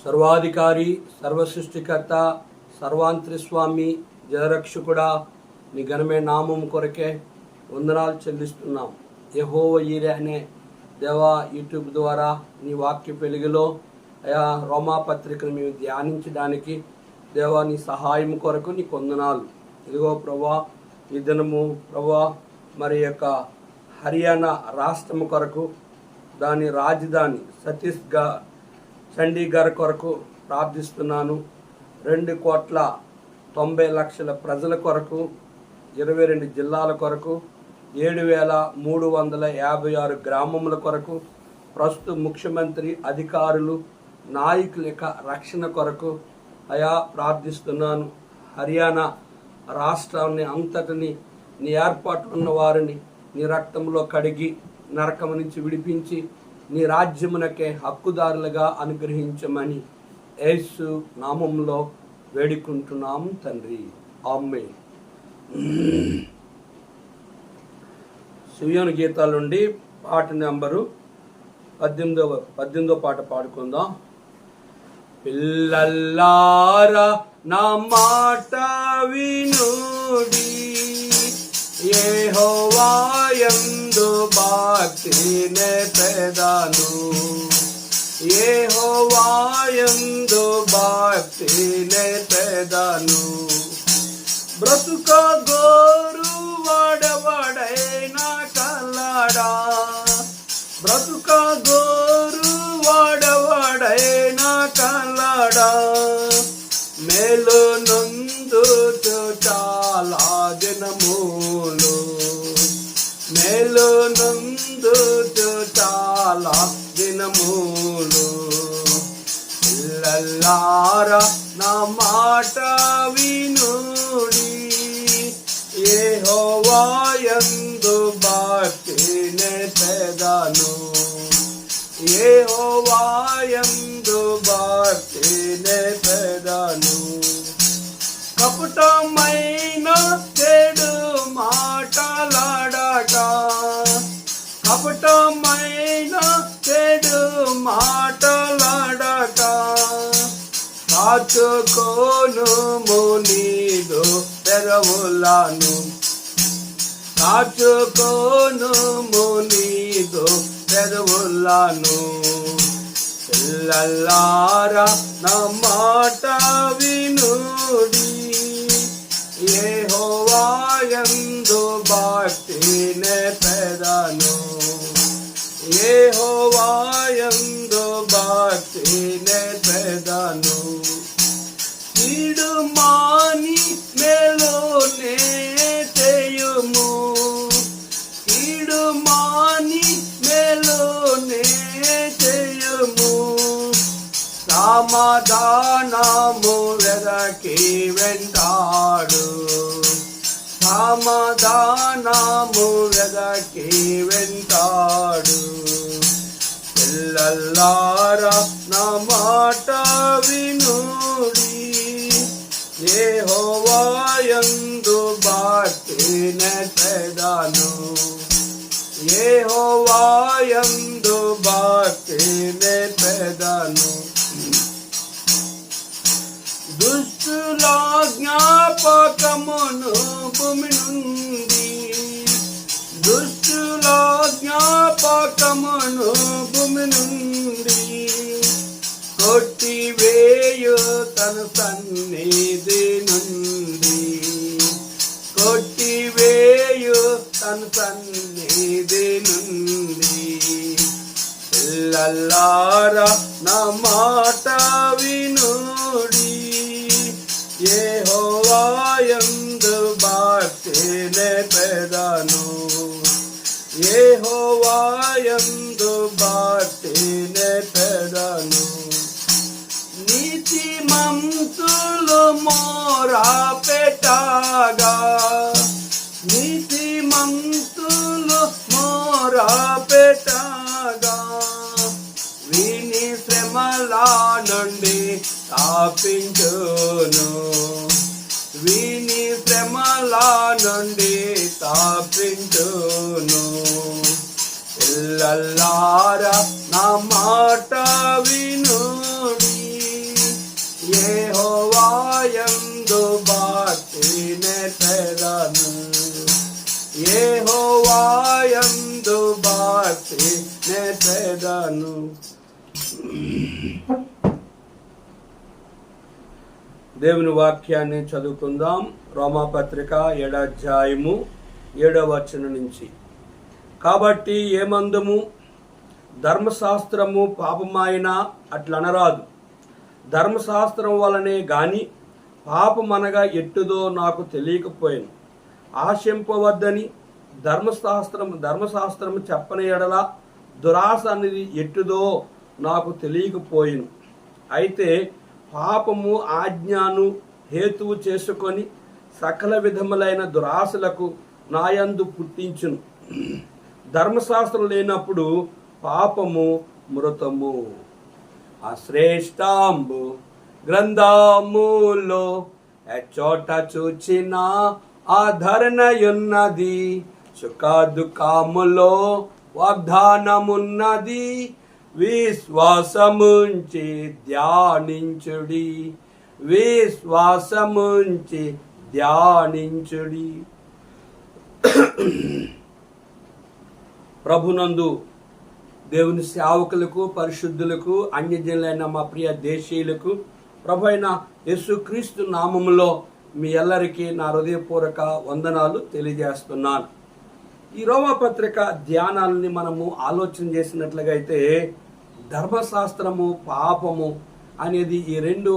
సర్వాధికారి, సర్వసృష్టికర్త, సర్వాంతరిస్వామి, జయరక్షకుడా, నీ ఘనమైన నామం కొరకే వందనాలు చెల్లిస్తున్నాం. యెహోవా ఈరే అనే దేవా, యూట్యూబ్ ద్వారా నీ వాక్య వెలుగులో అయా రోమాపత్రికను మేము ధ్యానించడానికి దేవా నీ సహాయం కొరకు నీకు వందనాలు. ఇదిగో ప్రభా, ఈ దినము ప్రభా మరి యొక్క హర్యానా రాష్ట్రం కొరకు, దాని రాజధాని చండీగఢ్ కొరకు ప్రార్థిస్తున్నాను. 2,90,00,000 ప్రజల కొరకు, 22 జిల్లాల కొరకు, 7,356 గ్రామముల కొరకు, ప్రస్తుత ముఖ్యమంత్రి, అధికారులు, నాయకుల యొక్క రక్షణ కొరకు అయా ప్రార్థిస్తున్నాను. హర్యానా రాష్ట్రాన్ని అంతటిని నీ ఏర్పాట్లు ఉన్న వారిని నీ రక్తంలో కడిగి నరకము నుంచి విడిపించి నీ రాజ్యమునకే హక్కుదారులుగా అనుగ్రహించమని యేసు నామంలో వేడుకుంటున్నాం తండ్రి, ఆమేన్. సియోను గీతాల నుండి పాట నెంబరు 18వ పాట పాడుకుందాం. పిల్లల్లారా నా మాట వినుడి, యెహోవా యందు భక్తినే పెదాను, యెహోవా యందు భక్తినే పెదాను. బ్రతుక గోరు వాడవాడైనా కల్లడా, బ్రతుక గోరు వాడవాడైనా కల్లడా. మేలు నందు చాలా దినములు, మేలు నందు చాలా దినములు. పిల్లల్లారా నా మాట వినుడి, యెహోవా యందు భక్తినే పెదాను, యెహోవా యందు భక్తినే పెదాను. కపటమైన చెడు మాటలాడక, కపటమైన చెడు మాటలాడక, కాచుకోనుము నీదు పెదవులను, కాచుకోనుము నీదు పెదవులను. పిల్లల్లారా నా మాట వినుడి, యెహోవా యందు భక్తినే పెదాను, యెహోవా యందు భక్తినే పెదాను. కీడు మాని మేలునే చేయుము, కీడు మాని మేలునే చేయుము. సమాధానము వెదకి వెంటాడు, సమాధానము వెదకి వెంటాడు. పిల్లల్లారా నా మాట వినుడి, యెహోవా యందు భక్తినే పెదాను, యెహోవా యందు భక్తినే పెదాను. దుష్టుల జ్ఞాపకమును భూమి నుండి, దుష్టుల జ్ఞాపకమును భూమి నుండి కొట్టివేయు తన సన్నిధి నుండి, కొట్టివేయు తన సన్నిధి నుండి. పిల్లల్లారా నా మాట వినుడి, యెహోవా యందు భక్తినే పెదాను, యెహోవా యందు భక్తినే పెదాను. నీతిమంతులు మోరా పెట్టగా, నీతిమంతులు మోరా పెట్టగా, విని శ్రమల నుండి తాపించును, విని శ్రమల నుండి తాపించును. పిల్లలారా నా మాట వినుడి, యెహోవా యందు భక్తి నెట్టెదను, యెహోవా యందు భక్తి నెట్టెదను. దేవుని వాక్యాన్ని చదువుకుందాం. రోమాపత్రిక 7వ అధ్యాయము 7వ వచనం నుంచి. కాబట్టి ఏమందుము, ధర్మశాస్త్రము పాపమాయన అట్లనరాదు, ధర్మశాస్త్రం వలనే గాని పాపమనగా ఎట్టుదో నాకు తెలియకపోయాను. ఆశింపవద్దని ధర్మశాస్త్రము చెప్పని ఎడల దురాశ అనేది ఎట్టుదో నాకు తెలియకపోయాను. అయితే పాపము ఆజ్ఞను హేతువు చేసుకొని సకల విధములైన దురాశలకు నాయందు పుట్టించును. ధర్మశాస్త్రం లేనప్పుడు పాపము మృతము. ఆ శ్రేష్టాంబు గ్రంథములో ఎచ్చోట చూచిన ఆధరణయున్నది, సుఖ దుఃఖములో వాగ్దానమున్నది, విశ్వాసముంచి ధ్యానించుడి, విశ్వాసముంచి ధ్యానించుడి. ప్రభునందు దేవుని సేవకులకు, పరిశుద్ధులకు, అన్యజనులైన మా ప్రియ దేశీయులకు ప్రభు అయిన యేసుక్రీస్తు నామములో మీ ಎಲ್ಲరికీ నా హృదయపూర్వక వందనాలు తెలియజేస్తున్నాను. ఈ రోమాపత్రిక ధ్యానాలని మనము ఆలోచన చేసినట్లుగా అయితే ధర్మశాస్త్రము పాపము అనేది ఈ రెండు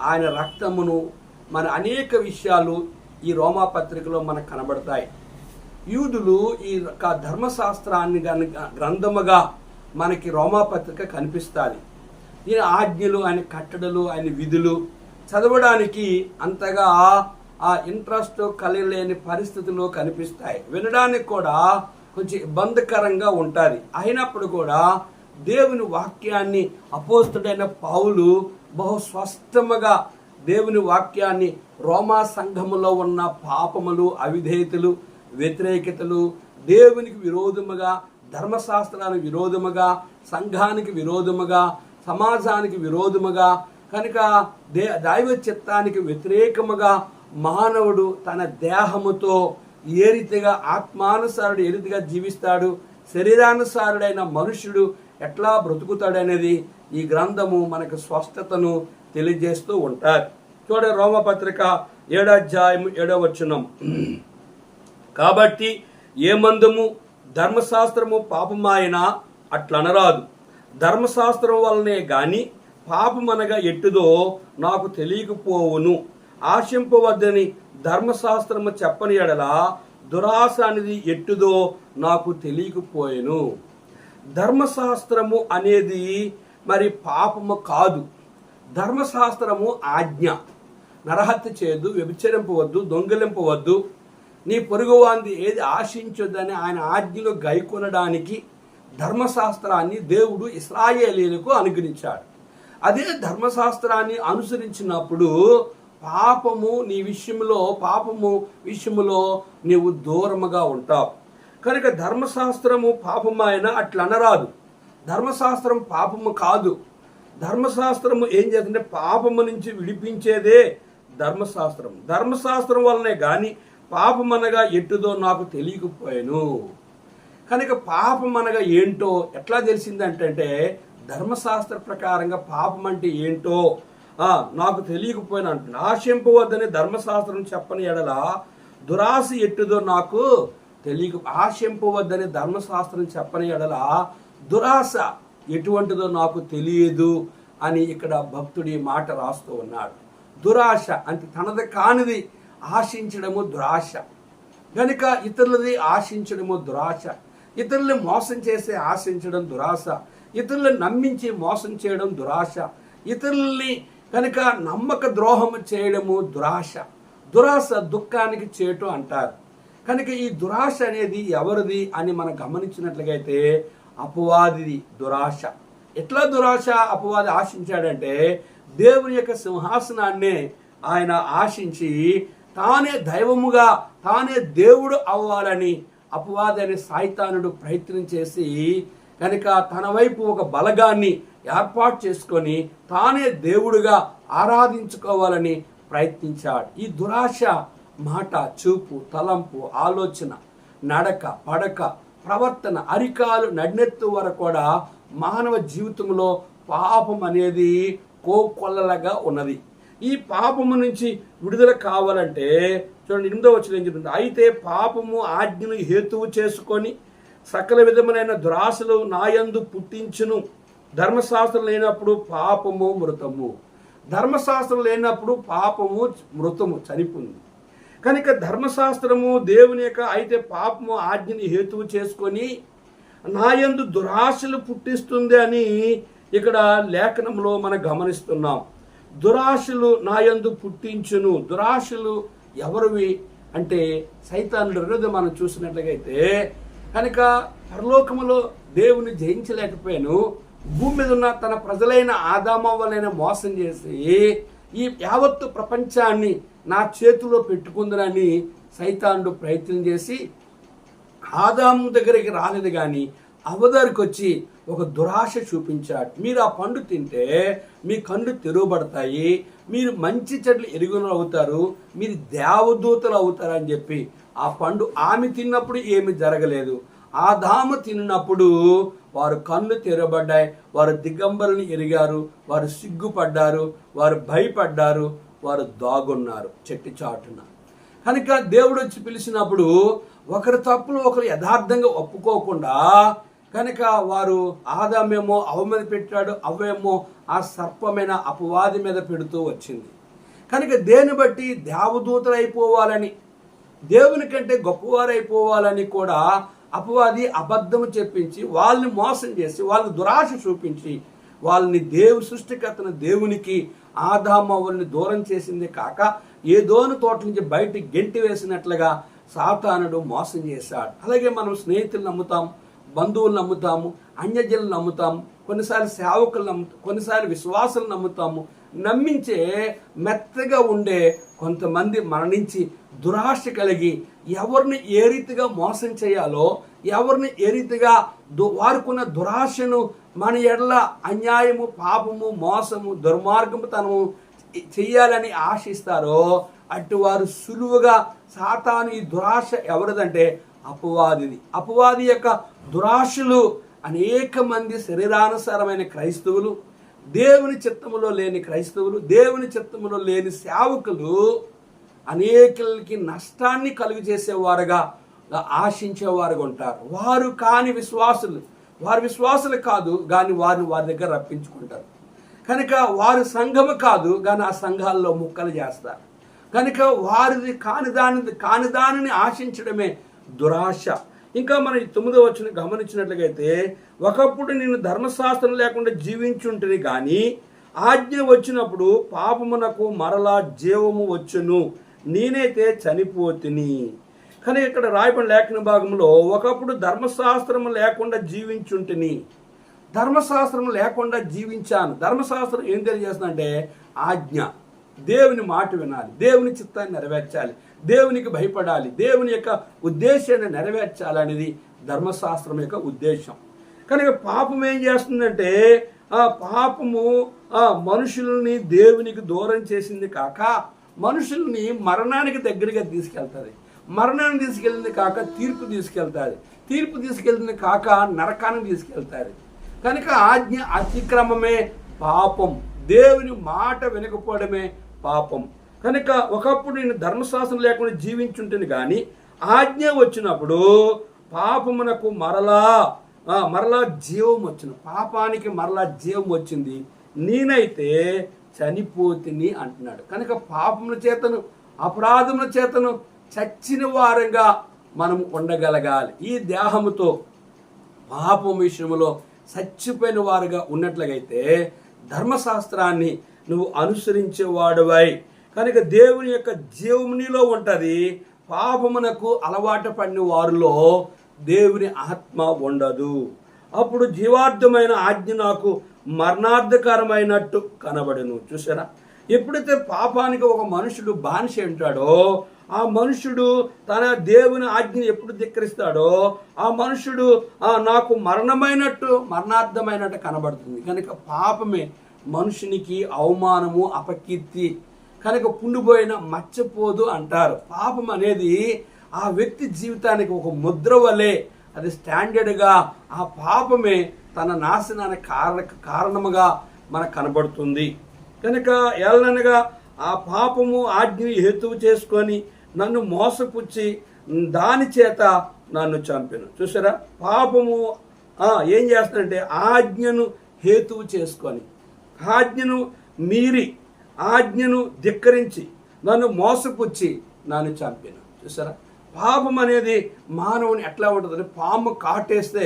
ఆయన రక్తమును మన అనేక విషయాలు ఈ రోమాపత్రికలో మనకు కనబడతాయి. యూదులు ఈ ధర్మశాస్త్రాన్ని గ్రంథముగా మనకి రోమాపత్రిక కనిపిస్తుంది. ఈయన ఆజ్ఞలు, ఆయన కట్టడలు, ఆయన విధులు చదవడానికి అంతగా ఆ ఇంట్రెస్ట్ కలిగలేని పరిస్థితులు కనిపిస్తాయి. వినడానికి కూడా కొంచెం ఇబ్బందికరంగా ఉంటుంది. అయినప్పుడు కూడా దేవుని వాక్యాన్ని అపోస్తుడైన పౌలు బహు స్పష్టముగా దేవుని వాక్యాన్ని రోమా సంఘములో ఉన్న పాపములు, అవిధేయతలు, వ్యతిరేకతలు, దేవునికి విరోధముగా, ధర్మశాస్త్రానికి విరోధముగా, సంఘానికి విరోధముగా, సమాజానికి విరోధముగా, కనుక దైవ చిత్తానికి వ్యతిరేకముగా మానవుడు తన దేహముతో ఏ రీతిగా ఆత్మానుసారుడు ఏ రీతిగా జీవిస్తాడు, శరీరానుసారుడైన మనుషుడు ఎట్లా బ్రతుకుతాడనేది ఈ గ్రంథము మనకు స్పష్టతను తెలియజేస్తూ ఉంటారు. చూడ రోమపత్రిక 7వ అధ్యాయము 7వ వచనం. కాబట్టి ఏమందుము, ధర్మశాస్త్రము పాపమాయన అట్లనరాదు, ధర్మశాస్త్రం వలనే గాని పాపమనగా ఎట్టుదో నాకు తెలియకపోవును. ఆశింపవద్దని ధర్మశాస్త్రము చెప్పని ఎడల దురాశ అనేది ఎట్టుదో నాకు తెలియకపోయెను. ధర్మశాస్త్రము అనేది మరి పాపము కాదు. ధర్మశాస్త్రము ఆజ్ఞ. నరహత్య చేయొద్దు, వ్యభిచరింపవద్దు, దొంగిలింపవద్దు, నీ పొరుగువాంది ఏది ఆశించొద్దని ఆయన ఆజ్ఞలు గైకొనడానికి ధర్మశాస్త్రాన్ని దేవుడు ఇశ్రాయేలీయులకు అనుగ్రహించాడు. అదే ధర్మశాస్త్రాన్ని అనుసరించినప్పుడు పాపము విషయములో నీవు దూరముగా ఉంటావు. కనుక ధర్మశాస్త్రము పాపమైన అట్లా అనరాదు. ధర్మశాస్త్రం పాపము కాదు. ధర్మశాస్త్రము ఏం చేస్తుంటే పాపము నుంచి విడిపించేదే ధర్మశాస్త్రం. ధర్మశాస్త్రం వల్లనే కానీ పాపమనగా ఎట్టుదో నాకు తెలియకపోయాను. కనుక పాపమనగా ఏంటో ఎట్లా తెలిసిందంటే ధర్మశాస్త్ర ప్రకారంగా పాపం అంటే ఏంటో నాకు తెలియకపోయినా అంటున్నా. ఆశింపవద్దని ధర్మశాస్త్రం చెప్పని ఎడల దురాశ ఎట్టుదో నాకు ఆశింపవద్దని ధర్మశాస్త్రం చెప్పని ఎడల దురాశ ఎటువంటిదో నాకు తెలియదు అని ఇక్కడ భక్తుడి మాట రాస్తూ ఉన్నాడు. దురాశ అంటే తనది కానిది ఆశించడము దురాశ. కనుక ఇతరులది ఆశించడము దురాశ. ఇతరుల్ని మోసం చేసి ఆశించడం దురాశ. ఇతరులను నమ్మించి మోసం చేయడం దురాశ. ఇతరుల్ని కనుక నమ్మక ద్రోహము చేయడము దురాశ. దురాశ దుఃఖానికి చేటు అంటారు. కనుక ఈ దురాశ అనేది ఎవరిది అని మనం గమనించినట్లయితే అపవాదిది దురాశ. ఎట్లా దురాశ అపవాది ఆశించాడంటే దేవుని యొక్క సింహాసనాన్ని ఆయన ఆశించి తానే దైవముగా తానే దేవుడు అవ్వాలని అపవాది అనే సైతానుడు ప్రయత్నం చేసి కనుక తన వైపు ఒక బలగాన్ని ఏర్పాటు చేసుకొని తానే దేవుడుగా ఆరాధించుకోవాలని ప్రయత్నించాడు. ఈ దురాశ మాట, చూపు, తలంపు, ఆలోచన, నడక, పడక, ప్రవర్తన, అరికాలు నడినెత్తు వరకు కూడా మానవ జీవితంలో పాపం అనేది కోకొల్లలుగా ఉన్నది. ఈ పాపము నుంచి విడుదల కావాలంటే చూడండి 8వ వచనం ఏం చెప్తుంది, అయితే పాపము ఆజ్ఞను హేతువు చేసుకొని సకల విధములైన దురాశలు నాయందు పుట్టించును. ధర్మశాస్త్రం లేనప్పుడు పాపము మృతము. ధర్మశాస్త్రం లేనప్పుడు పాపము మృతము, చనిపోయింది. కనుక ధర్మశాస్త్రము దేవుని యొక్క అయితే పాపము ఆజ్ఞని హేతువు చేసుకొని నాయందు దురాశలు పుట్టిస్తుంది అని ఇక్కడ లేఖనంలో మనం గమనిస్తున్నాం. దురాశలు నాయందు పుట్టించును. దురాశలు ఎవరివి అంటే సైతానుడు విరోధం మనం చూసినట్లయితే కనుక పరలోకములో దేవుని జయించలేకపోయాను, భూమి మీద ఉన్న తన ప్రజలైన ఆదామవ్వలైన మోసం చేసి ఈ యావత్తు ప్రపంచాన్ని నా చేతిలో పెట్టుకుందనని సైతానుడు ప్రయత్నం చేసి ఆదాము దగ్గరికి రాలేదు, కానీ అవ్వ దగ్గరికి వచ్చి ఒక దురాశ చూపించాడు. మీరు ఆ పండు తింటే మీ కళ్ళు తెరవబడతాయి, మీరు మంచి చెట్లు ఎరుగులు అవుతారు, మీరు దేవదూతలు అవుతారని చెప్పి ఆ పండు ఆమె తిన్నప్పుడు ఏమి జరగలేదు. ఆదాము తిన్నప్పుడు వారు కళ్ళు తెరవబడ్డాయి, వారు దిగంబరుని ఎరిగారు, వారు సిగ్గుపడ్డారు, వారు భయపడ్డారు, వారు దాగున్నారు చెట్టు చాటున. కనుక దేవుడు వచ్చి పిలిచినప్పుడు ఒకరి తప్పులు ఒకరు యథార్థంగా ఒప్పుకోకుండా కనుక వారు ఆదామేమో అవ్వ మీద పెట్టాడు, అవ్వేమో ఆ సర్పమైన అపవాది మీద పెడుతూ వచ్చింది. కనుక దేని బట్టి దేవదూతలు అయిపోవాలని, దేవుని కంటే గొప్పవారైపోవాలని కూడా అపవాది అబద్ధము చెప్పించి వాళ్ళని మోసం చేసి వాళ్ళని దురాశ చూపించి వాళ్ళని సృష్టికర్తన దేవునికి ఆదామవ్వల్ని దూరం చేసింది కాక ఏదోని తోట నుంచి బయటికి గెంటి వేసినట్లుగా సాతానుడు మోసం చేశాడు. అలాగే మనం స్నేహితులు నమ్ముతాం, బంధువులు నమ్ముతాము, అన్యజనులు నమ్ముతాము, కొన్నిసార్లు సేవకులు నమ్ముతాం, కొన్నిసార్లు విశ్వాసాలు నమ్ముతాము. నమ్మించే మెత్తగా ఉండే కొంతమంది మరణించి దురాశ కలిగి ఎవరిని ఏ రీతిగా మోసం చేయాలో, ఎవరిని ఏ రీతిగా వారుకున్న దురాశను మన ఎడల అన్యాయము, పాపము, మోసము, దుర్మార్గము తనము చెయ్యాలని ఆశిస్తారో అటు వారు సులువుగా సాతాను ఈ దురాశ ఎవరిదంటే అపవాదిది. అపవాది యొక్క దురాశలు అనేక మంది శరీరానుసారమైన క్రైస్తవులు, దేవుని చిత్తములో లేని క్రైస్తవులు, దేవుని చిత్తములో లేని సేవకులు అనేకులకి నష్టాన్ని కలుగు చేసేవారుగా ఆశించేవారుగా ఉంటారు. వారు కాని విశ్వాసులు, వారి విశ్వాసులు కాదు కానీ వారిని వారి దగ్గర రప్పించుకుంటారు. కనుక వారి సంఘము కాదు కానీ ఆ సంఘాల్లో ముక్కలు చేస్తారు. కనుక వారిది కాని దానిని ఆశించడమే దురాశ. ఇంకా మనం 9వ వచనం గమనించినట్లయితే ఒకప్పుడు నేను ధర్మశాస్త్రం లేకుండా జీవించుంటుంది కానీ ఆజ్ఞ వచ్చినప్పుడు పాపమునకు మరలా జీవము వచ్చును, నేనైతే చనిపోతిని. కానీ ఇక్కడ రాయబడిన లేఖన భాగంలో ఒకప్పుడు ధర్మశాస్త్రం లేకుండా జీవించుంటిని, ధర్మశాస్త్రం లేకుండా జీవించాను. ధర్మశాస్త్రం ఏం తెలియజేస్తుందంటే ఆజ్ఞ, దేవుని మాట వినాలి, దేవుని చిత్తాన్ని నెరవేర్చాలి, దేవునికి భయపడాలి, దేవుని యొక్క ఉద్దేశాన్ని నెరవేర్చాలనేది ధర్మశాస్త్రం యొక్క ఉద్దేశం. కనుక పాపం ఏం చేస్తుందంటే ఆ పాపము మనుషుల్ని దేవునికి దూరం చేసింది కాక మనుషుల్ని మరణానికి దగ్గరగా తీసుకెళ్తుంది, మరణాన్ని తీసుకెళ్ళింది కాక తీర్పు తీసుకెళ్తుంది, తీర్పు తీసుకెళ్ళింది కాక నరకాన్ని తీసుకెళ్తుంది. కనుక ఆజ్ఞ అతిక్రమమే పాపం, దేవుని మాట వినకపోవడమే పాపం. కనుక ఒకప్పుడు నేను ధర్మశాస్త్రం లేకుండా జీవించుంటుంది కానీ ఆజ్ఞ వచ్చినప్పుడు పాపమునకు మరలా జీవం వచ్చింది, పాపానికి మరలా జీవం వచ్చింది, నేనైతే చనిపోతిని అంటున్నాడు. కనుక పాపముల చేతను అపరాధముల చేతను చచ్చిన వారంగా మనం ఉండగలగాలి. ఈ దేహముతో పాపం విషయంలో చచ్చిపోయిన వారుగా ఉన్నట్లయితే ధర్మశాస్త్రాన్ని నువ్వు అనుసరించేవాడువై కనుక దేవుని యొక్క జీవం నీలో ఉంటుంది. పాపమునకు అలవాటు పడిన వారిలో దేవుని ఆత్మ ఉండదు. అప్పుడు జీవార్థమైన ఆజ్ఞ నాకు మరణార్థకరమైనట్టు కనబడును. చూసారా, ఎప్పుడైతే పాపానికి ఒక మనుషుడు బానిస ఉంటాడో ఆ మనుషుడు తన దేవుని ఆజ్ఞను ఎప్పుడు ధిక్కరిస్తాడో ఆ మనుషుడు నాకు మరణార్థమైనట్టు కనబడుతుంది. కనుక పాపమే మనుషునికి అవమానము, అపకీర్తి. కనుక పుండిపోయిన మర్చిపోదు అంటారు. పాపం అనేది ఆ వ్యక్తి జీవితానికి ఒక ముద్ర వలె, అది స్టాండర్డ్గా ఆ పాపమే తన నాశనానికి కారణముగా మనకు కనబడుతుంది. కనుక ఏలనగా ఆ పాపము ఆజ్ఞని హేతువు చేసుకొని నన్ను మోసపుచ్చి దాని చేత నన్ను చంపెను. చూసారా, పాపము ఏం చేస్తుందంటే ఆజ్ఞను హేతువు చేసుకొని, ఆజ్ఞను మీరి, ఆజ్ఞను ధిక్కరించి నన్ను మోసపుచ్చి నన్ను చంపెను. చూసారా, పాపం అనేది మానవుని ఎట్లా ఉంటుందంటే, పాము కాటేస్తే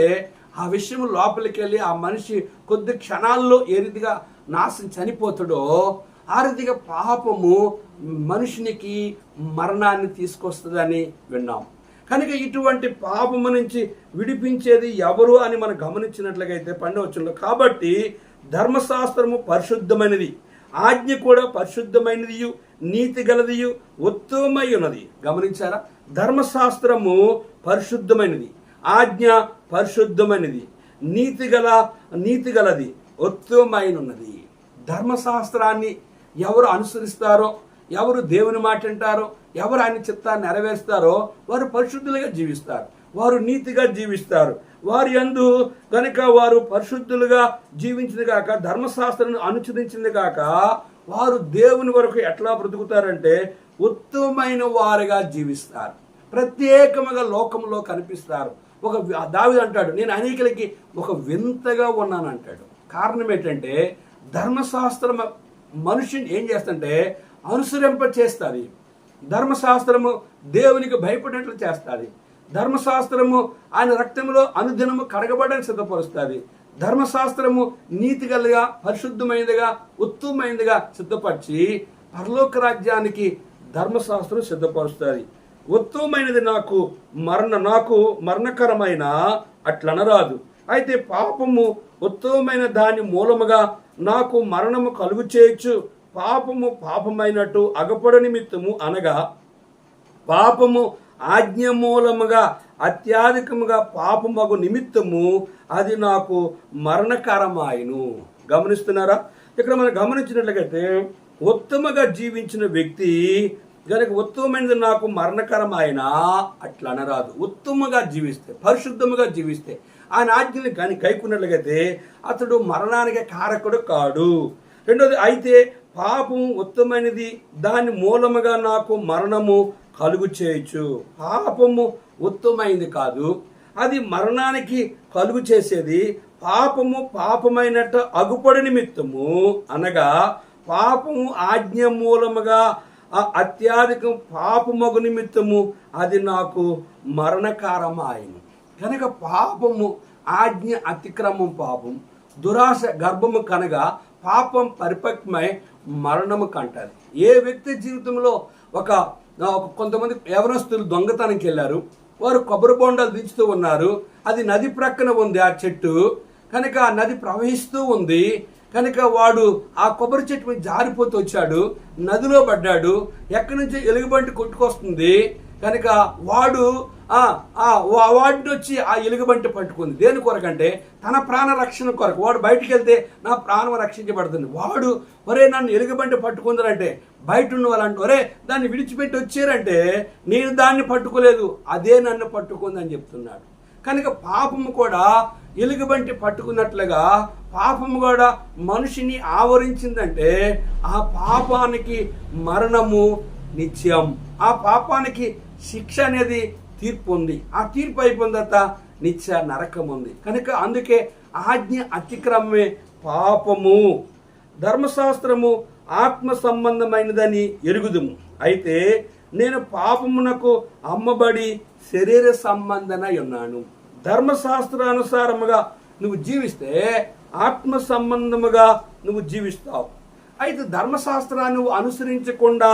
ఆ విషయం లోపలికి వెళ్ళి ఆ మనిషి కొద్ది క్షణాల్లో ఏ రీతిగా చనిపోతాడో ఆ రీతిగా పాపము మనుషునికి మరణాన్ని తీసుకొస్తుందని విన్నాం. కనుక ఇటువంటి పాపము నుంచి విడిపించేది ఎవరు అని మనం గమనించినట్లయితే 12వ వచనంలో, కాబట్టి ధర్మశాస్త్రము పరిశుద్ధమైనది, ఆజ్ఞ కూడా పరిశుద్ధమైనది, నీతి గలదియు ఉత్తమమై ఉన్నది. గమనించారా, ధర్మశాస్త్రము పరిశుద్ధమైనది, ఆజ్ఞ పరిశుద్ధమైనది, నీతి గలది, ఉత్తమమైనది. ధర్మశాస్త్రాన్ని ఎవరు అనుసరిస్తారో, ఎవరు దేవుని మాట వింటారో, ఎవరు ఆయన చిత్తాన్ని నెరవేరుస్తారో వారు పరిశుద్ధులుగా జీవిస్తారు, వారు నీతిగా జీవిస్తారు. వారి యందు కనుక వారు పరిశుద్ధులుగా జీవించింది కాక, ధర్మశాస్త్రాన్ని అనుసరించింది కాక, వారు దేవుని వరకు ఎట్లా బ్రతుకుతారంటే ఉత్తమమైన వారుగా జీవిస్తారు, ప్రత్యేకముగా లోకంలో కనిపిస్తారు. ఒక దావీదు అంటాడు, నేను అనేకులకి ఒక వింతగా ఉన్నాను అంటాడు. కారణం ఏంటంటే ధర్మశాస్త్రం మనుషుని ఏం చేస్తుంటే అనుసరింప చేస్తుంది. ధర్మశాస్త్రము దేవునికి భయపడినట్లు చేస్తుంది. ధర్మశాస్త్రము ఆయన రక్తంలో అనుదినము కడగబడని సిద్ధపరుస్తుంది. ధర్మశాస్త్రము నీతిగలగా, పరిశుద్ధమైనదిగా, ఉత్తమమైనదిగా సిద్ధపరిచి పరలోక రాజ్యానికి ధర్మశాస్త్రం సిద్ధపరుస్తుంది. ఉత్తమమైనది నాకు మరణకరమైన అట్లనరాదు. అయితే పాపము ఉత్తమమైన దాని మూలముగా నాకు మరణము కలుగు చేయొచ్చు. పాపము పాపమైనట్టు అగపడ నిమిత్తము అనగా పాపము ఆజ్ఞ మూలముగా అత్యధికముగా పాపమగు నిమిత్తము అది నాకు మరణకరమాయను. గమనిస్తున్నారా, ఇక్కడ మనం గమనించినట్లయితే ఉత్తమగా జీవించిన వ్యక్తి కనుక ఉత్తమమైనది నాకు మరణకరమైన అట్లా అనరాదు. ఉత్తమంగా జీవిస్తే, పరిశుద్ధముగా జీవిస్తే, ఆయన ఆజ్ఞల్ని కానీ కైకున్నట్లయితే అతడు మరణానికి కారకుడు కాడు. రెండోది, అయితే పాపం ఉత్తమైనది దాని మూలముగా నాకు మరణము కలుగు చేయొచ్చు. పాపము ఉత్తమైనది కాదు, అది మరణానికి కలుగు చేసేది. పాపము పాపమైనట్టు అగుపడి నిమిత్తము అనగా పాపము ఆజ్ఞ మూలముగా అత్యధికం పాపమగు నిమిత్తము అది నాకు మరణకారమాయను. కనుక పాపము ఆజ్ఞ అతిక్రమం పాపం, దురాశ గర్భము కనగా పాపం పరిపక్వమై మరణము కంటారు. ఏ వ్యక్తి జీవితంలో కొంతమంది యవనస్తులు దొంగతనంకి వెళ్ళారు, వారు కొబ్బరి బొండాలు దించుతూ ఉన్నారు, అది నది ప్రక్కన ఉంది ఆ చెట్టు, కనుక ఆ నది ప్రవహిస్తూ ఉంది, కనుక వాడు ఆ కొబ్బరి చెట్టు మీద జారిపోతూ వచ్చాడు, నదిలో పడ్డాడు, ఎక్కడి నుంచి ఎలుగుబంటి కొట్టుకొస్తుంది, కనుక వాడు వాడిని వచ్చి ఆ ఎలుగుబంటి పట్టుకుంది. దేని కొరకంటే తన ప్రాణ రక్షణ కొరకు. వాడు బయటికి వెళ్తే నా ప్రాణం రక్షించబడుతుంది. వాడు ఒరే నన్ను ఎలుగుబంటి పట్టుకుందరంటే బయట ఉన్న వాళ్ళంటే ఒరే దాన్ని విడిచిపెట్టి వచ్చారంటే నేను దాన్ని పట్టుకోలేదు, అదే నన్ను పట్టుకుందని చెప్తున్నాడు. కనుక పాపము కూడా ఎలుగుబంటి పట్టుకున్నట్లుగా పాపము కూడా మనిషిని ఆవరించిందంటే ఆ పాపానికి మరణము నిత్యం, ఆ పాపానికి శిక్ష అనేది తీర్పు ఉంది. ఆ తీర్పు అయిపోయిన తర్వాత నిత్య నరకం ఉంది. కనుక అందుకే ఆజ్ఞ అతిక్రమమే పాపము. ధర్మశాస్త్రము ఆత్మ సంబంధమైనదని ఎరుగుదుము, అయితే నేను పాపమునకు అమ్మబడి శరీర సంబంధనై ఉన్నాను. ధర్మశాస్త్రానుసారముగా నువ్వు జీవిస్తే ఆత్మ సంబంధముగా నువ్వు జీవిస్తావు. అయితే ధర్మశాస్త్రాన్ని నువ్వు అనుసరించకుండా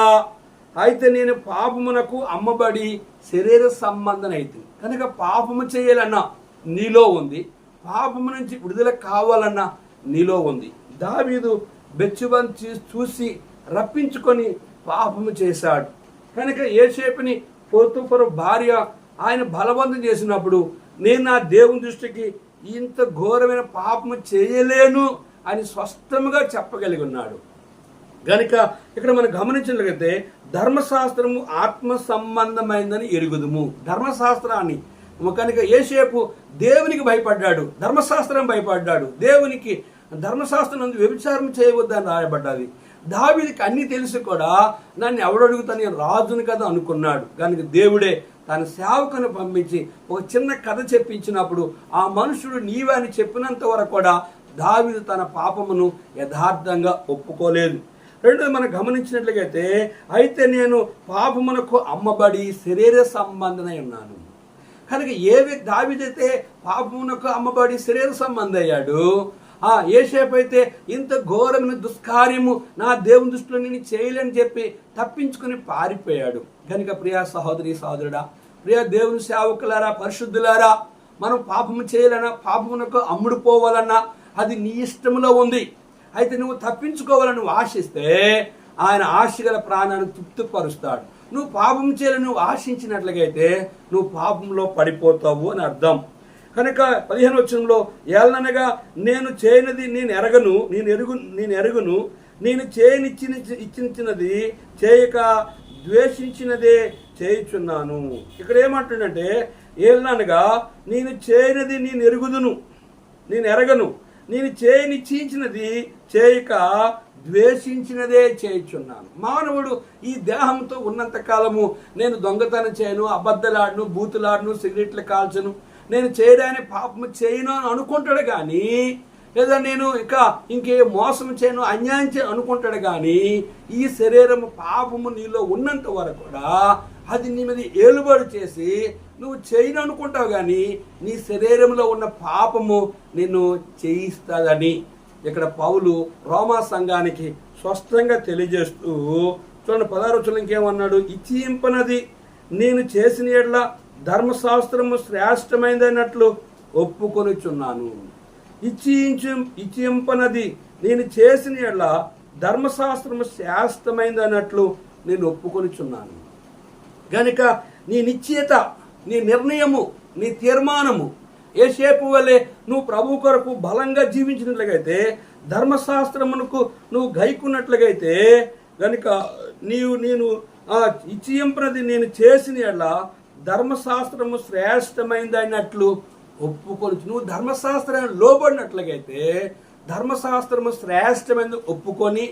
అయితే నేను పాపమునకు అమ్మబడి శరీర సంబంధన అయితే, కనుక పాపము చేయాలన్నా నీలో ఉంది, పాపము నుంచి విడుదల కావాలన్నా నీలో ఉంది. దావీదు బెత్షెబను చూసి రప్పించుకొని పాపము చేశాడు. కనుక యోసేపుని పోతీఫరు భార్య ఆయన బలవంతం చేసినప్పుడు నేను నా దేవుని దృష్టికి ఇంత ఘోరమైన పాపము చేయలేను అని స్పష్టంగా చెప్పగలిగి ఉన్నాడు. కనుక ఇక్కడ మనం గమనించినట్లయితే ధర్మశాస్త్రము ఆత్మ సంబంధమైందని ఎరుగుదుము. ధర్మశాస్త్రాన్ని కనుక యోసేపు దేవునికి భయపడ్డాడు, ధర్మశాస్త్రం భయపడ్డాడు. దేవునికి ధర్మశాస్త్రం నందు వ్యభిచారం చేయవద్దని రాయబడ్డది. దావీదుకి అన్నీ తెలిసి కూడా నన్ను ఎవడడుగుతాను, నేను రాజును కదా అనుకున్నాడు. కనుక దేవుడే తన సేవకుని పంపించి ఒక చిన్న కథ చెప్పించినప్పుడు ఆ మనుషుడు నీవే అని చెప్పినంత వరకు కూడా దావీదు తన పాపమును యథార్థంగా ఒప్పుకోలేదు. రెండోది మనం గమనించినట్లయితే అయితే నేను పాపమునకు అమ్మబడి శరీర సంబంధమై ఉన్నాను. కనుక దావీదైతే పాపమునకు అమ్మబడి శరీర సంబంధం అయ్యాడు, యోసేపు అయితే ఇంత ఘోరమైన దుష్కార్యము నా దేవుని దృష్టిలో నేను చేయలేని చెప్పి తప్పించుకుని పారిపోయాడు. కనుక ప్రియా సహోదరి సహోదరుడా, ప్రియా దేవుని సేవకులారా, పరిశుద్ధులారా, మనం పాపము చేయాలన్నా పాపమునకు అమ్ముడుపోవాలన్నా అది నీ ఇష్టంలో ఉంది. అయితే నువ్వు తప్పించుకోవాలని నువ్వు ఆశిస్తే ఆయన ఆశగల ప్రాణాన్ని తృప్తిపరుస్తాడు. నువ్వు పాపం చేయాలని నువ్వు ఆశించినట్లయితే నువ్వు పాపంలో పడిపోతావు అని అర్థం. కనుక 15వ వచనంలో ఏలనగా నేను చేయనిది నేను ఎరుగును నేను ఇచ్చినది చేయక ద్వేషించినదే చేయుచున్నాను. ఇక్కడ ఏమంటుండంటే ఏలనగా నేను చేయనిది నేను ఎరగను నేను నిశ్చయించినది చేయక ద్వేషించినదే చేయుచున్నాను. మానవుడు ఈ దేహంతో ఉన్నంత కాలము నేను దొంగతనం చేయను, అబద్ధలాడను, బూతులాడను, సిగరెట్లు కాల్చను, నేను చేయడానికి పాపము చేయను అని అనుకుంటాడు కానీ, లేదా నేను ఇంకే మోసం చేయను, అన్యాయం చేయను అనుకుంటాడు కానీ, ఈ శరీరము పాపము నీలో ఉన్నంత వరకు కూడా అది నీ మీద ఏలుబడి చేసి నువ్వు చేయను అనుకుంటావు కానీ నీ శరీరంలో ఉన్న పాపము నిన్ను చేయిస్తుందని ఇక్కడ పౌలు రోమా సంఘానికి స్పష్టంగా తెలియజేస్తూ చూడండి 16వ వచనం ఇంకేమన్నాడు, ఇచ్చింపనది నేను చేసిన ఎడల ధర్మశాస్త్రము శ్రేష్టమైనదన్నట్లు ఒప్పుకొనుచున్నాను. ఇచ్చింపనది నేను చేసిన ఎడల ధర్మశాస్త్రము శ్రేష్టమైనది అన్నట్లు నేను ఒప్పుకొనుచున్నాను. కనుక నీ నిశ్చయత, నీ నిర్ణయము, నీ తీర్మానము యోసేపు వలె నువ్వు ప్రభు కొరకు బలంగా జీవించినట్లయితే, ధర్మశాస్త్రమునకు నువ్వు గైకున్నట్లయితే, కనుక నేను ఇచ్చింపనది నేను చేసిన ఎడల ధర్మశాస్త్రము శ్రేష్టమైంది అన్నట్లు ఒప్పుకొని నువ్వు ధర్మశాస్త్రాన్ని లోబడినట్లయితే ధర్మశాస్త్రము శ్రేష్టమైనది ఒప్పుకొని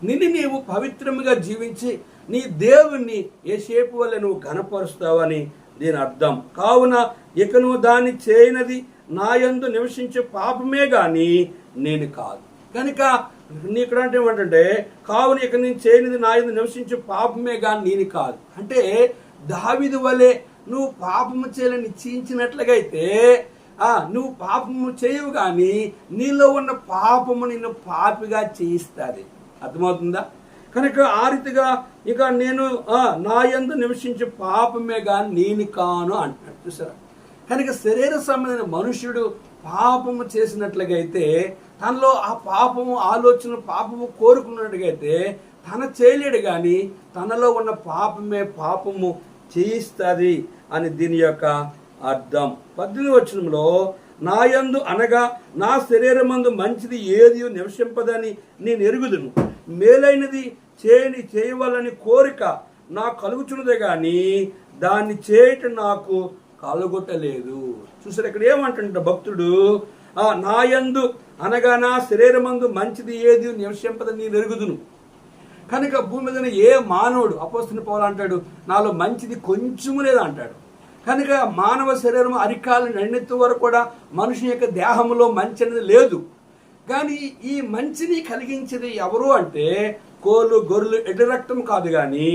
నిన్ను నీవు పవిత్రముగా జీవించి నీ దేవుణ్ణి యోసేపు వల్ల నువ్వు ఘనపరుస్తావని దీని అర్థం. కావున ఇక నువ్వు దాన్ని చేయనది నా యందు నివసించే పాపమే గాని నేను కాదు. కనుక ఇక్కడ అంటే ఏమంటే కావున ఇక నేను చేయనిది నా యందు నివసించే పాపమే గాని నేను కాదు అంటే దావీదు వలె నువ్వు పాపము చేయాలని నిశ్చయించినట్లయితే నువ్వు పాపము చేయవు కానీ నీలో ఉన్న పాపము నిన్ను పాపిగా చేయిస్తుంది. అర్థమవుతుందా? కనుక ఆ రీతిగా ఇక నేను నా యందు నివసించే పాపమే కానీ నేను కాను అంటున్నాడు. చూసారా? కనుక శరీర సంబంధమైన మనుష్యుడు పాపము చేసినట్లయితే తనలో ఆ పాపము ఆలోచన పాపము కోరుకున్నట్టుగైతే తన చేయలేడు కానీ తనలో ఉన్న పాపమే పాపము చేయిస్తుంది అని దీని యొక్క అర్థం. 18వ వచనంలో నా యందు అనగా నా శరీరమందు మంచిది ఏది నివసింపదని నేను ఎరుగుదును, మేలైనది చేయవలని కోరిక నాకు కలుగుచున్నదే కానీ దాన్ని చేయటం నాకు కలుగుటలేదు. చూసారు? ఇక్కడ ఏమంటుంట భక్తుడు, నా యందు అనగా నా శరీరమందు మంచిది ఏది నివసింపదని నేను ఎరుగుదును. కనుక భూమి మీద ఏ మానవుడు అపోస్తలుడైన పౌలు అంటాడు నాలో మంచిది కొంచెము లేదు అంటాడు. కనుక మానవ శరీరం అరికాలు నన్నెత్తు వరకు కూడా మనిషి యొక్క దేహంలో మంచి అనేది లేదు. కానీ ఈ మంచిని కలిగించేది ఎవరు అంటే కోళ్ళు గొర్రెలు ఎడ్ల రక్తం కాదు కానీ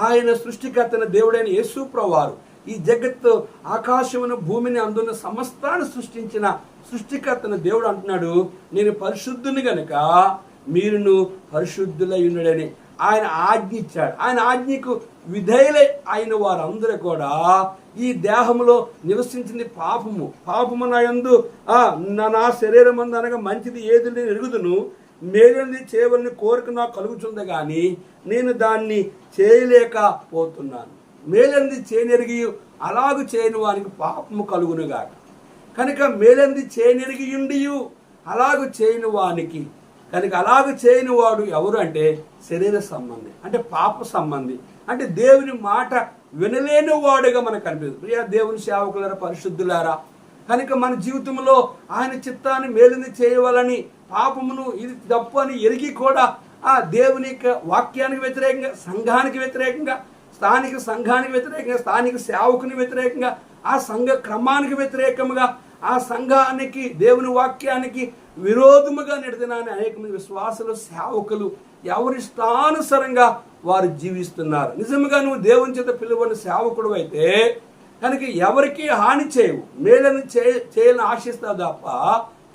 ఆయన సృష్టికర్తన దేవుడైన యేసు ప్రభువారు. ఈ జగత్తు ఆకాశమును భూమిని అందున్న సమస్తాన్ని సృష్టించిన సృష్టికర్తన దేవుడు అంటున్నాడు నేను పరిశుద్ధుని గనుక మీరును పరిశుద్ధులై ఉన్నాడని ఆయన ఆజ్ఞ ఇచ్చాడు. ఆయన ఆజ్ఞకు విధేయులై అయిన వారందరూ కూడా ఈ దేహంలో నివసించింది పాపము. పాపము నా యందు నా శరీరం అందు అనగా మంచిది ఏది నేను ఎరుగుదును, మేలైనది చేయవలని కోరిక నాకు కలుగుతుంది కానీ నేను దాన్ని చేయలేకపోతున్నాను. మేలైనది చేయనెరిగి అలాగు చేయని వానికి పాపము కలుగునుగాక. కనుక మేలైనది చేయనెరిగియుండి అలాగు చేయని వానికి, కనుక అలాగ చేయని వాడు ఎవరు అంటే శరీర సంబంధి, అంటే పాప సంబంధి, అంటే దేవుని మాట వినలేని వాడుగా మనకు కనిపిస్తుంది. ప్రియా దేవుని సేవకులారా, పరిశుద్ధులారా, కనుక మన జీవితంలో ఆయన చిత్తాన్ని మేలుని చేయవాలని, పాపమును ఇది తప్పు అని ఎరిగి కూడా ఆ దేవుని వాక్యానికి వ్యతిరేకంగా, సంఘానికి వ్యతిరేకంగా, స్థానిక సంఘానికి వ్యతిరేకంగా, స్థానిక సేవకుని వ్యతిరేకంగా, ఆ సంఘ క్రమానికి వ్యతిరేకంగా, ఆ సంఘానికి దేవుని వాక్యానికి విరోధముగా నడిదినాన్ని అనేక మంది విశ్వాసులు, సేవకులు ఎవరిష్టానుసారంగా వారు జీవిస్తున్నారు. నిజంగా నువ్వు దేవుని చేత పిలువని సేవకుడు అయితే కనుక ఎవరికి హాని చేయవు, మేలను చేయాలని ఆశిస్తావు తప్ప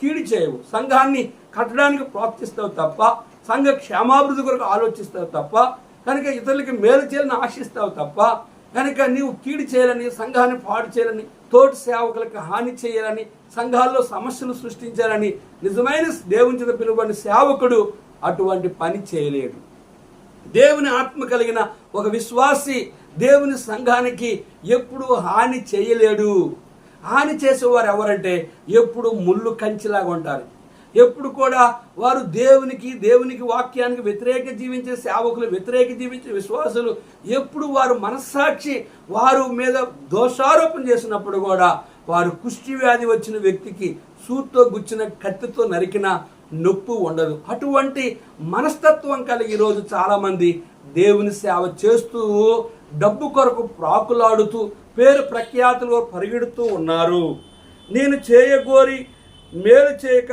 కీడు చేయవు. సంఘాన్ని కట్టడానికి ప్రోత్సహిస్తావు తప్ప, సంఘ క్షేమాభివృద్ధి కొరకు ఆలోచిస్తావు తప్ప, కనుక ఇతరులకి మేలు చేయాలని ఆశిస్తావు తప్ప, కనుక నీవు కీడు చేయాలని, సంఘాన్ని పాడు చేయాలని, తోటి సేవకులకు హాని చేయాలని, సంఘాల్లో సమస్యలు సృష్టించాలని నిజమైన దేవుని చేత పిలువబడిన సేవకుడు అటువంటి పని చేయలేడు. దేవుని ఆత్మ కలిగిన ఒక విశ్వాసి దేవుని సంఘానికి ఎప్పుడు హాని చేయలేడు. హాని చేసేవారు ఎవరంటే ఎప్పుడు ముళ్ళు కంచిలాగా ఉంటారు. ఎప్పుడు కూడా వారు దేవునికి వాక్యానికి వ్యతిరేక జీవించే సేవకులు, వ్యతిరేక జీవించే విశ్వాసులు ఎప్పుడు వారు మనస్సాక్షి వారు మీద దోషారోపణ చేసినప్పుడు కూడా వారు కుష్టి వ్యాధి వచ్చిన వ్యక్తికి సూత్తో గుచ్చిన కత్తితో నరికిన నొప్పి ఉండదు. అటువంటి మనస్తత్వం కలిగి ఈరోజు చాలామంది దేవుని సేవ చేస్తూ డబ్బు కొరకు ప్రాకులాడుతూ పేరు ప్రఖ్యాతులు పరిగెడుతూ ఉన్నారు. నేను చేయగోరి మేలు చేయక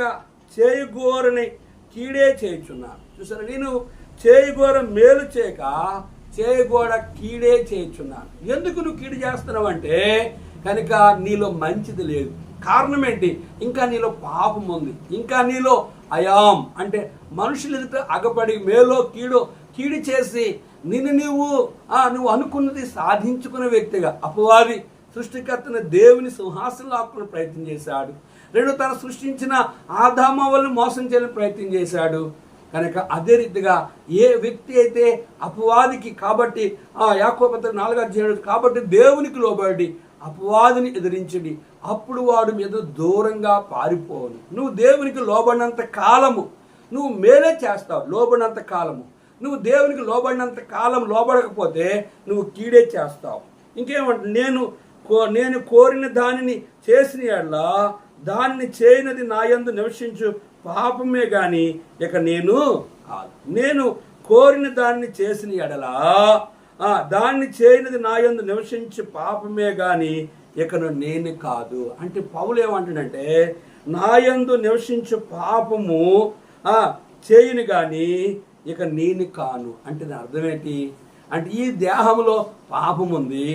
చేయగోరని కీడే చేయుచున్నాను. చూసారా, నేను చేయగోర మేలు చేయక చేయగోడ కీడే చేయుచున్నాను. ఎందుకు నువ్వు కీడు చేస్తున్నావు అంటే కనుక నీలో మంచిది లేదు. కారణం ఏంటి? ఇంకా నీలో పాపం ఉంది, ఇంకా నీలో అయాం అంటే మనుషులు ఎదుట అగపడి మేలో కీడు చేసి నువ్వు అనుకున్నది సాధించుకునే వ్యక్తిగా అపవాది సృష్టికర్తన దేవుని సింహాసనం లాక్కునే ప్రయత్నం చేశాడు. రెండు తను సృష్టించిన ఆదామవల్ని మోసం చేయాలని ప్రయత్నం చేశాడు. కనుక అదే రీతిగా ఏ వ్యక్తి అయితే అపవాదికి కాబట్టి యాకోబు పత్రిక 4:7 కాబట్టి దేవునికి లోబడి అపవాదిని ఎదిరించండి, అప్పుడు వాడు మీద దూరంగా పారిపోను. నువ్వు దేవునికి లోబడినంత కాలము నువ్వు మేలే చేస్తావు. లోబడినంత కాలము నువ్వు దేవునికి లోబడినంత కాలం లోబడకపోతే నువ్వు కీడే చేస్తావు. ఇంకేమంటే నేను కోరిన దానిని చేసిన యెడల దానిని చేయనది నా యందు నివసించు పాపమే గాని ఇక నేను కాదు. నేను కోరిన దానిని చేసిన యెడల దాన్ని చేయనది నా యందు నివసించు పాపమే గాని ఇకను నేను కాదు. అంటే పౌలు ఏమంటాడంటే నా యందు నివసించు పాపము చేయను గాని ఇక నేను కాను. అంటే దాని అర్థం ఏంటి అంటే ఈ దేహంలో పాపం ఉంది,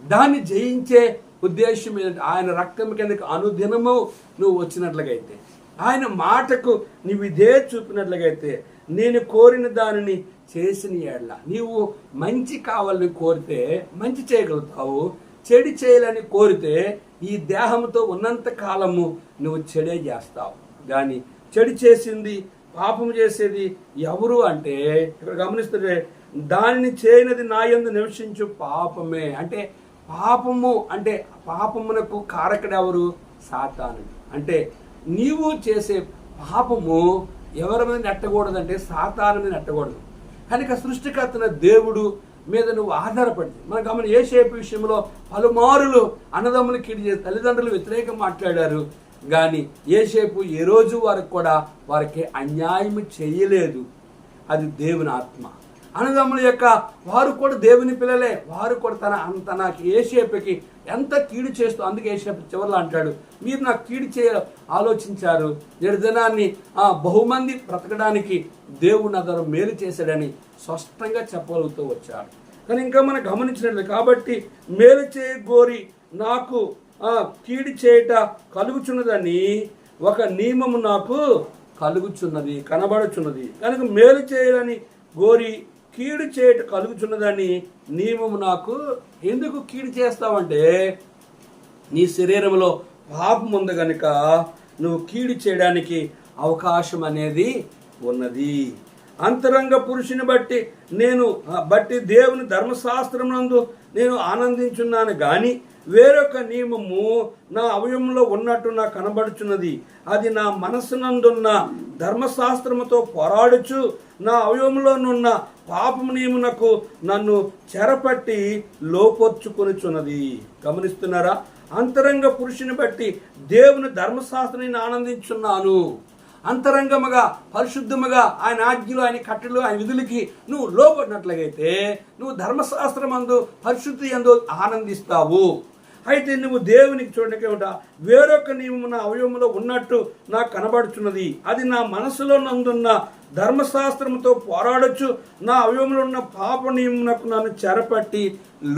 దాన్ని జయించే ఉద్దేశం ఏంటంటే ఆయన రక్తం కిందకి అనుదినము నువ్వు వచ్చినట్లుగైతే, ఆయన మాటకు నువ్వు ఇదే చూపినట్లుగైతే, నేను కోరిన దానిని చేసిన యెడల నీవు మంచి కావాలని కోరితే మంచి చేయగలుగుతావు, చెడు చేయాలని కోరితే ఈ దేహంతో ఉన్నంత కాలము నువ్వు చెడే చేస్తావు. కానీ చెడు చేసింది పాపం చేసేది ఎవరు అంటే ఇక్కడ గమనిస్తే దానిని చేయనది నా యందు నివసించు పాపమే. అంటే పాపము అంటే పాపమునకు కారకుడు ఎవరు? సాతానుడు. అంటే నీవు చేసే పాపము ఎవరి మీద నెట్టకూడదంటే సాతాను మీద నెట్టకూడదు. కనుక సృష్టికర్తన దేవుడు మీద నువ్వు ఆధారపడింది. మన గమని యోసేపు విషయంలో పలుమారులు అన్నదమ్ములు కీడు చేసి తల్లిదండ్రులు వ్యతిరేకంగా మాట్లాడారు. కానీ యోసేపు ఏ రోజు వరకు కూడా వారికి అన్యాయం చేయలేదు. అది దేవుని ఆత్మ. అన్నదమ్ముల యొక్క వారు కూడా దేవుని పిల్లలే, వారు కూడా తన యోసేపుకి ఎంత కీడు చేస్తూ, అందుకే యోసేపు చివరిలో అంటాడు మీరు నాకు కీడు ఆలోచించారు, నేడు దినాన్ని బహుమంది బ్రతకడానికి దేవుడు నా ద్వారా మేలు చేశాడని స్పష్టంగా చెప్పగలుగుతూ వచ్చాడు. కానీ ఇంకా మనం గమనించినట్లు కాబట్టి మేలు చేయగోరి నాకు కీడు చేయట కలుగుచున్నదని ఒక నియమము నాకు కలుగుచున్నది, కనబడుచున్నది. కనుక మేలు చేయాలని గోరి కీడు చేయట కలుగుచున్నదని నియమము నాకు. ఎందుకు కీడు చేస్తావంటే నీ శరీరంలో పాపం ఉంది కనుక నువ్వు కీడు చేయడానికి అవకాశం అనేది ఉన్నది. అంతరంగ పురుషుని బట్టి దేవుని ధర్మశాస్త్రమునందు నేను ఆనందించున్నాను గాని వేరొక నియమము నా అవయవంలో ఉన్నట్టు నాకు కనబడుచున్నది. అది నా మనస్సునందున్న ధర్మశాస్త్రముతో పోరాడుచు నా అవయవంలోనున్న పాపము నియమునకు నన్ను చెరపట్టి లోపొచ్చుకొనుచున్నది. గమనిస్తున్నారా? అంతరంగ పురుషుని బట్టి దేవుని ధర్మశాస్త్రాన్ని ఆనందించున్నాను. అంతరంగముగా పరిశుద్ధముగా ఆయన ఆజ్ఞలు, ఆయన కట్టలు, ఆయన విధులకి నువ్వు లోబడినట్లయితే నువ్వు ధర్మశాస్త్రమందు పరిశుద్ధి యందు ఆనందిస్తావు. అయితే నువ్వు దేవునికి చూడకే ఉంటా వేరొక నియమము నా అవయవంలో ఉన్నట్టు నాకు కనబడుచున్నది. అది నా మనసులో నందున్న ధర్మశాస్త్రముతో పోరాడొచ్చు నా అవయవంలో ఉన్న పాప నియమునకు నన్ను చెరపట్టి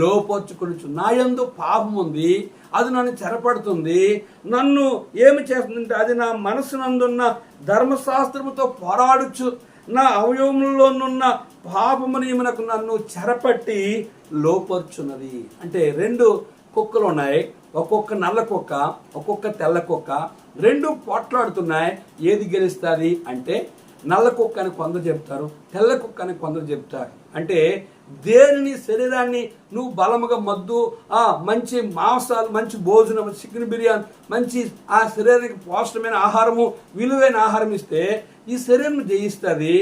లోపొచ్చుకొనుచు. నా యందు పాపం ఉంది, అది నన్ను చెరపడుతుంది. నన్ను ఏమి చేస్తుందంటే అది నా మనసునందున్న ధర్మశాస్త్రముతో పోరాడొచ్చు నా అవయవంలోనున్న పాపము నియమునకు నన్ను చెరపట్టి లోపొచ్చున్నది. అంటే రెండు కుక్కలు ఉన్నాయి, ఒక్కొక్క నల్ల కుక్క, ఒక్కొక్క తెల్ల కుక్క. రెండు పోట్లాడుతున్నాయి. ఏది గెలుస్తుంది అంటే నల్ల కుక్క అని కొందరు చెప్తారు, తెల్ల కుక్క అని కొందరు చెప్తారు. అంటే దేనిని శరీరాన్ని నువ్వు బలముగా మద్దు, మంచి మాంసాలు, మంచి భోజనం, చికెన్ బిర్యానీ, మంచి ఆ శరీరానికి పోషకమైన ఆహారము, విలువైన ఆహారం ఇస్తే ఈ శరీరం జయిస్తుంది.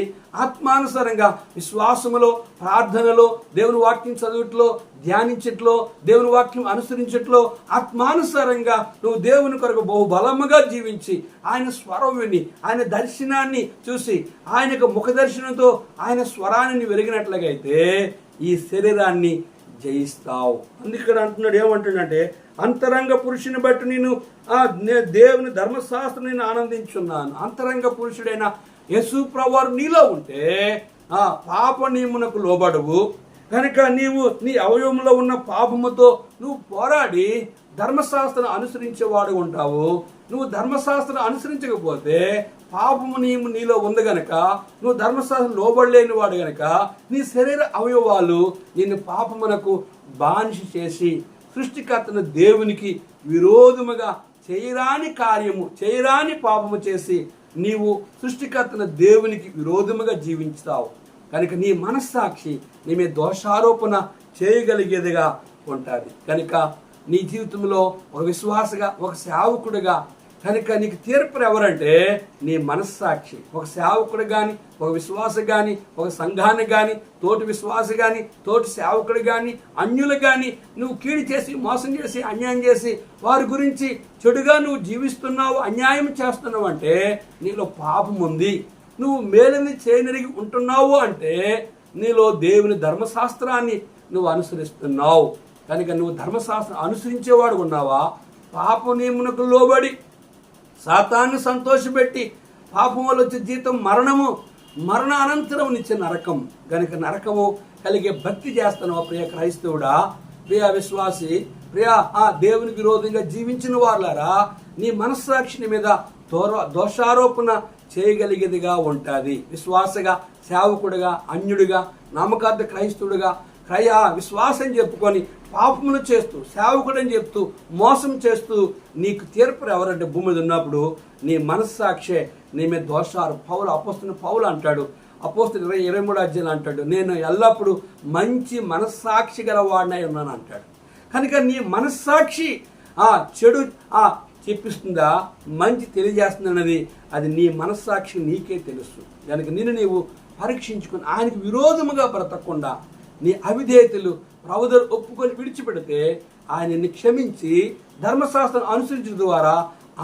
ఆత్మానుసారంగా విశ్వాసములో, ప్రార్థనలో, దేవుని వాక్యం చదువుట్లో, ధ్యానించట్లో, దేవుని వాక్యం అనుసరించట్లో, ఆత్మానుసారంగా నువ్వు దేవుని కొరకు బహుబలముగా జీవించి ఆయన స్వరం విని, ఆయన దర్శనాన్ని చూసి, ఆయనకు ముఖ దర్శనంతో ఆయన స్వరాన్ని వెలిగినట్లుగా అయితే ఈ శరీరాన్ని జయిస్తావు. అందుకని అంటున్నాడు, ఏమంటున్నాడంటే అంతరంగ పురుషుని బట్టి నేను దేవుని ధర్మశాస్త్రం నేను ఆనందించున్నాను. అంతరంగ పురుషుడైన యేసు ప్రభువారు నీలో ఉంటే పాప నియమునకు లోబడవు కనుక నీవు నీ అవయవంలో ఉన్న పాపముతో నువ్వు పోరాడి ధర్మశాస్త్రం అనుసరించేవాడు ఉంటావు. నువ్వు ధర్మశాస్త్రం అనుసరించకపోతే పాపము నీలో ఉంది గనక, నువ్వు ధర్మశాస్త్రం లోబడలేని వాడు గనక నీ శరీర అవయవాలు నిన్ను పాపమునకు బానిస చేసి సృష్టికర్తను దేవునికి విరోధముగా చేయరాని కార్యము, చేయరాని పాపము చేసి నీవు సృష్టికర్తను దేవునికి విరోధముగా జీవించుతావు. కనుక నీ మనస్సాక్షి నీ మీద దోషారోపణ చేయగలిగేదిగా ఉంటుంది. కనుక నీ జీవితంలో ఒక విశ్వాసగా, ఒక సేవకుడిగా కనుక నీకు తీర్పు ఎవరంటే నీ మనస్సాక్షి. ఒక సేవకుడు కానీ, ఒక విశ్వాస కానీ, ఒక సంఘాన్ని కానీ, తోటి విశ్వాస కానీ, తోటి సేవకుడు కానీ, అన్యులు కానీ నువ్వు కీడు చేసి, మోసం చేసి, అన్యాయం చేసి వారి గురించి చెడుగా నువ్వు జీవిస్తున్నావు, అన్యాయం చేస్తున్నావు అంటే నీలో పాపం ఉంది. నువ్వు మేలుని చేయనరిగి ఉంటున్నావు అంటే నీలో దేవుని ధర్మశాస్త్రాన్ని నువ్వు అనుసరిస్తున్నావు. కనుక నువ్వు ధర్మశాస్త్రం అనుసరించేవాడు ఉన్నావా? పాప నియమునకు లోబడి సాతాన్ని సంతోషపెట్టి పాపం వల్ల వచ్చే జీతం మరణము, మరణ అనంతరం నిత్య నరకం. కనుక నరకము కలిగే భక్తి చేస్తున్నావా ప్రియ క్రైస్తవుడా, ప్రియ విశ్వాసి, ప్రియ దేవునికి విరోధంగా జీవించిన వాళ్ళారా? నీ మనస్సాక్షిని మీద దోషారోపణ చేయగలిగేదిగా ఉంటుంది. విశ్వాసగా, సేవకుడిగా, అన్యుడిగా, నామకార్థ క్రైస్తవుడిగా విశ్వాసం చెప్పుకొని పాపములు చేస్తూ, సేవకుడని చెప్తూ, మోసం చేస్తూ నీకు తీర్పు ఎవరంటే భూమి మీద ఉన్నప్పుడు నీ మనస్సాక్షే నీ మీద దోషారు. అపోస్తున్న పౌలు అంటాడు, అపోస్తుల 23 అంటాడు, నేను ఎల్లప్పుడూ మంచి మనస్సాక్షి గల వాడినై ఉన్నాను అంటాడు. కనుక నీ మనస్సాక్షి చెడు చెప్పిస్తుందా, మంచి తెలియజేస్తుందన్నది అది నీ మనస్సాక్షి నీకే తెలుసు. కనుక నీవు పరీక్షించుకుని ఆయనకు విరోధముగా బ్రతకకుండా నీ అవిధేయతలు ప్రవదలు ఒప్పుకొని విడిచిపెడితే ఆయనని క్షమించి ధర్మశాస్త్రం అనుసరించడం ద్వారా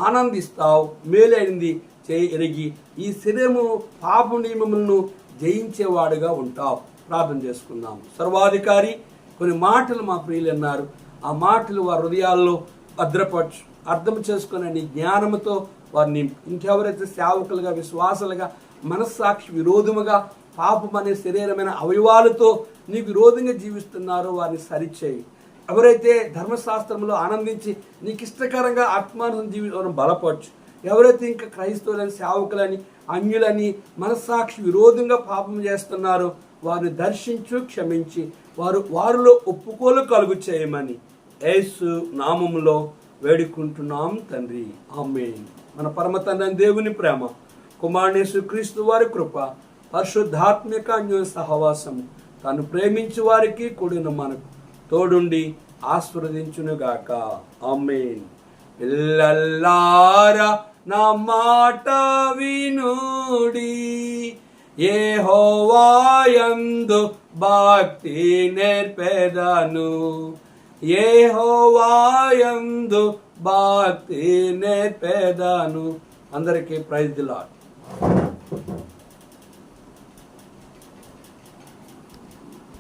ఆనందిస్తావు. మేలైనది చేయి ఎరిగి ఈ శరీరము పాప నియమములను జయించేవాడుగా ఉంటావు. ప్రార్థన చేసుకుందాం. సర్వాధికారి కొన్ని మాటలు మా ప్రియులు అన్నారు, ఆ మాటలు వారి హృదయాల్లో భద్రపరచు. అర్థం చేసుకునే నీ జ్ఞానముతో వారిని ఇంకెవరైతే సేవకులుగా, విశ్వాసాలుగా, మనస్సాక్షి విరోధముగా పాపం అనే శరీరమైన అవయవాలతో నీకు విరోధంగా జీవిస్తున్నారో వారిని సరిచేయి. ఎవరైతే ధర్మశాస్త్రంలో ఆనందించి నీకు ఇష్టకరంగా ఆత్మానుసం జీవితం బలపరచు. ఎవరైతే ఇంకా క్రైస్తవులని, సేవకులని, అన్యులని మనస్సాక్షి విరోధంగా పాపం చేస్తున్నారో వారిని దర్శించు, క్షమించి వారిలో ఒప్పుకోలు కలుగు చేయమని యేసు నామములో వేడుకుంటున్నాం తండ్రి, ఆమేన్. మన పరమ తండ్రి దేవుని ప్రేమ, కుమారుని యేసుక్రీస్తు వారి కృప, పరిశుద్ధాత్మిక అన్యోన్య సహవాసము తాను ప్రేమించు వారికి కూడిన మనకు తోడుండి ఆశీర్వదించునుగాక. ఆమేన్. పిల్లలారా నా మాట వినుడి, యెహోవాయందు భక్తి నేర్పెదను, యెహోవాయందు భక్తి నేర్పెదను. అందరికీ ప్రైజ్ ది లార్డ్.